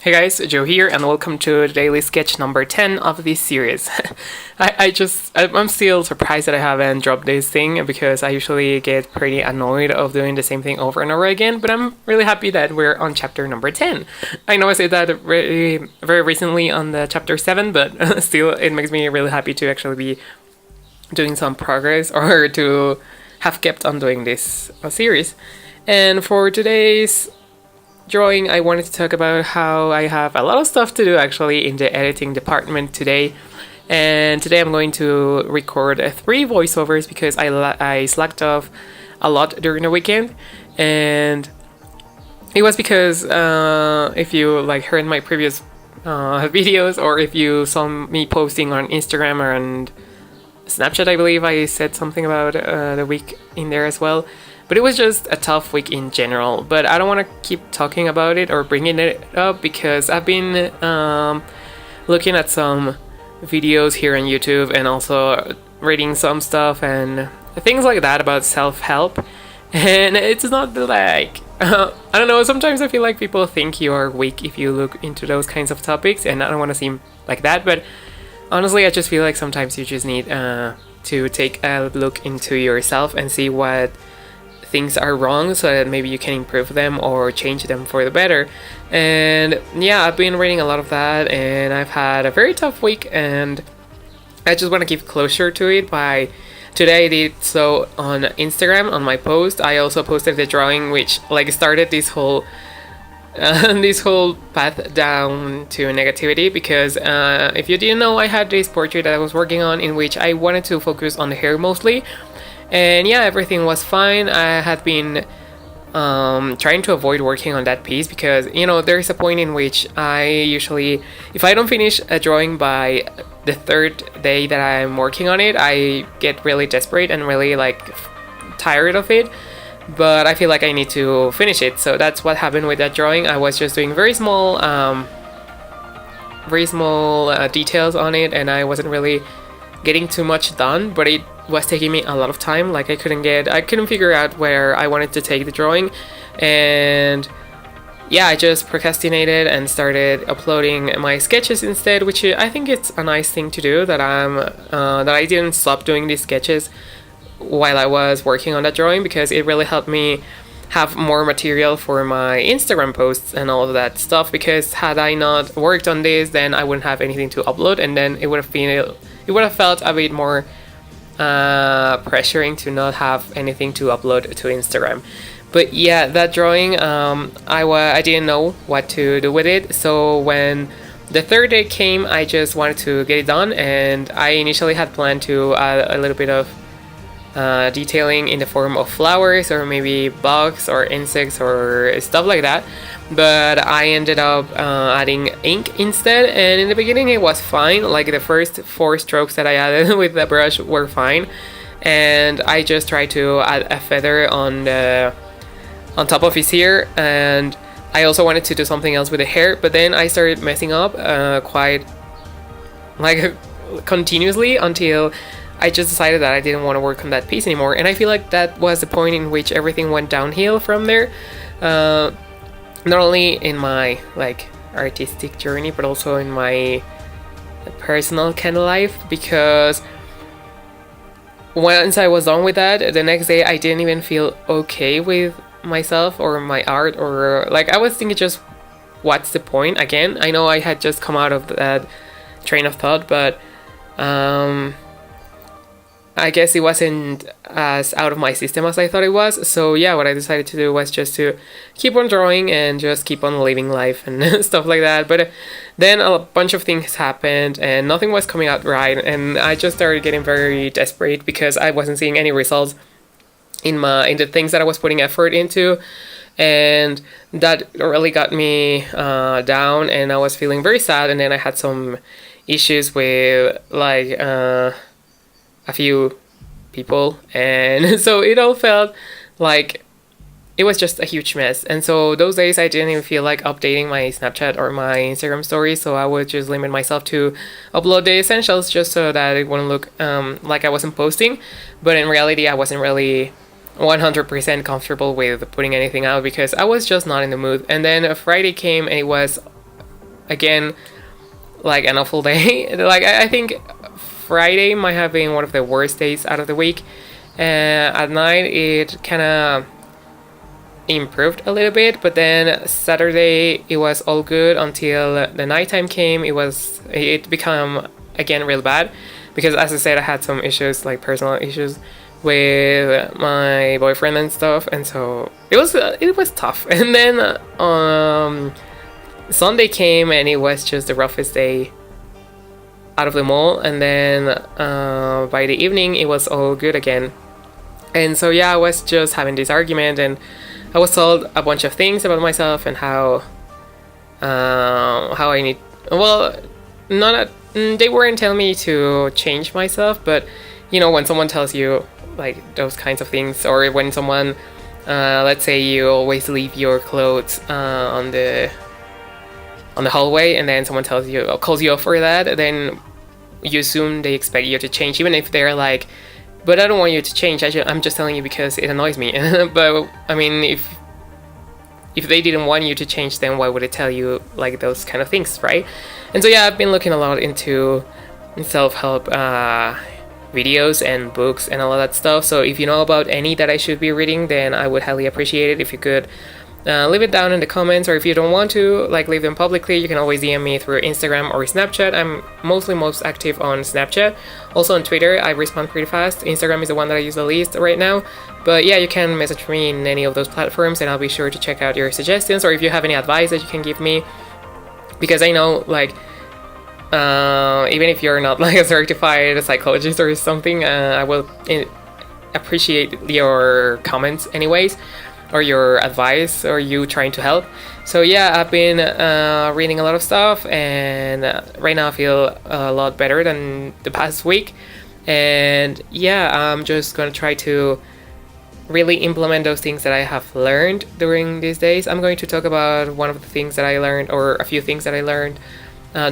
Hey guys, Joe here, and welcome to the daily sketch number 10 of this series. I'm still surprised that I haven't dropped this thing because I usually get pretty annoyed of doing the same thing over and over again, but I'm really happy that we're on chapter number 10. I know I said that very recently on the chapter 7, but still it makes me really happy to actually be doing some progress or to have kept on doing this series. And for today's drawing, I wanted to talk about how I have a lot of stuff to do actually in the editing department today. And today I'm going to record 3 voiceovers because I slacked off a lot during the weekend. And it was because if you heard my previous videos, or if you saw me posting on Instagram or on Snapchat, I believe I said something about the week in there as well. But it was just a tough week in general. But I don't want to keep talking about it or bringing it up because I've been looking at some videos here on YouTube and also reading some stuff and things like that about self-help. And it's not like, I don't know, sometimes I feel like people think you are weak if you look into those kinds of topics, and I don't want to seem like that. But honestly, I just feel like sometimes you just need to take a look into yourself and see what things are wrong so that maybe you can improve them or change them for the better. And yeah, I've been reading a lot of that, and I've had a very tough week, and I just want to give closure to it by today. I did so on Instagram on my post. I also posted the drawing which started this whole path down to negativity, because if you didn't know, I had this portrait that I was working on in which I wanted to focus on the hair mostly. And yeah, everything was fine. I had been trying to avoid working on that piece because, there's a point in which I usually, if I don't finish a drawing by the 3rd day that I'm working on it, I get really desperate and really tired of it. But I feel like I need to finish it. So that's what happened with that drawing. I was just doing very small details on it, and I wasn't really getting too much done, but it was taking me a lot of time. I couldn't figure out where I wanted to take the drawing, and yeah, I just procrastinated and started uploading my sketches instead, which I think it's a nice thing to do, that I didn't stop doing these sketches while I was working on that drawing, because it really helped me have more material for my Instagram posts and all of that stuff. Because had I not worked on this, then I wouldn't have anything to upload, and then it would have felt a bit more pressuring to not have anything to upload to Instagram. But yeah, that drawing, I didn't know what to do with it. So when the 3rd day came, I just wanted to get it done, and I initially had planned to add a little bit of detailing in the form of flowers or maybe bugs or insects or stuff like that. But I ended up adding ink instead, and in the beginning it was fine. The first 4 strokes that I added with the brush were fine, and I just tried to add a feather on top of his ear, and I also wanted to do something else with the hair, but then I started messing up quite continuously until I just decided that I didn't want to work on that piece anymore. And I feel like that was the point in which everything went downhill from there. Not only in my artistic journey, but also in my personal kind of life, because once I was done with that, the next day I didn't even feel okay with myself or my art, or I was thinking just, what's the point again? I know I had just come out of that train of thought, but I guess it wasn't as out of my system as I thought it was. So yeah, what I decided to do was just to keep on drawing and just keep on living life and stuff like that. But then a bunch of things happened and nothing was coming out right, and I just started getting very desperate because I wasn't seeing any results in the things that I was putting effort into, and that really got me down, and I was feeling very sad. And then I had some issues with a few people, and so it all felt like it was just a huge mess. And so those days I didn't even feel like updating my Snapchat or my Instagram stories, so I would just limit myself to upload the essentials just so that it wouldn't look like I wasn't posting. But in reality, I wasn't really 100% comfortable with putting anything out because I was just not in the mood. And then a Friday came and it was again, like an awful day. Like I think Friday might have been one of the worst days out of the week. At night it kind of improved a little bit, but then Saturday it was all good until the nighttime came. It became again real bad because, as I said, I had some issues, like personal issues with my boyfriend and stuff, and so it was tough. And then Sunday came and it was just the roughest day out of them all, and then by the evening it was all good again. And so yeah, I was just having this argument, and I was told a bunch of things about myself and how I need, well, they weren't telling me to change myself, but you know, when someone tells you like those kinds of things, or when someone let's say you always leave your clothes on the hallway, and then someone calls you up for that, then you assume they expect you to change, even if they're like, but I don't want you to change, I'm just telling you because it annoys me. But I mean, if they didn't want you to change, then why would it tell you like those kind of things, right? And so yeah, I've been looking a lot into self-help videos and books and all of that stuff. So if you know about any that I should be reading, then I would highly appreciate it if you could leave it down in the comments, or if you don't want to like leave them publicly, you can always DM me through Instagram or Snapchat. I'm most active on Snapchat. Also on Twitter, I respond pretty fast. Instagram is the one that I use the least right now. But yeah, you can message me in any of those platforms, and I'll be sure to check out your suggestions, or if you have any advice that you can give me, because I know like even if you're not like a certified psychologist or something, I will appreciate your comments anyways, or your advice, or you trying to help. So yeah, I've been reading a lot of stuff, and right now I feel a lot better than the past week. And yeah, I'm just gonna try to really implement those things that I have learned during these days. I'm going to talk about one of the things that I learned, or a few things that I learned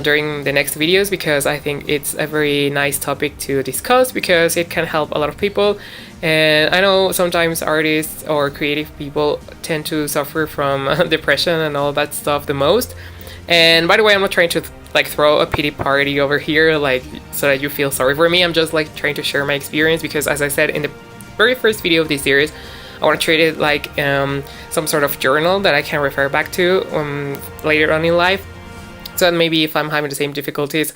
during the next videos, because I think it's a very nice topic to discuss, because it can help a lot of people. And I know sometimes artists or creative people tend to suffer from depression and all that stuff the most. And by the way, I'm not trying to like throw a pity party over here, like so that you feel sorry for me. I'm just like trying to share my experience, because as I said in the very first video of this series, I want to treat it like some sort of journal that I can refer back to later on in life. So that maybe if I'm having the same difficulties,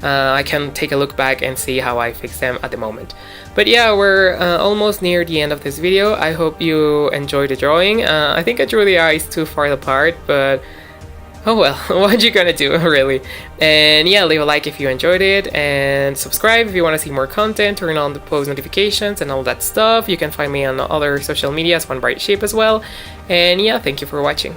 I can take a look back and see how I fix them at the moment. But yeah, we're almost near the end of this video. I hope you enjoyed the drawing. I think I drew the eyes too far apart, but oh well, what you gonna do, really? And yeah, leave a like if you enjoyed it, and subscribe if you want to see more content, turn on the post notifications and all that stuff. You can find me on other social medias, One Bright Shape as well. And yeah, thank you for watching.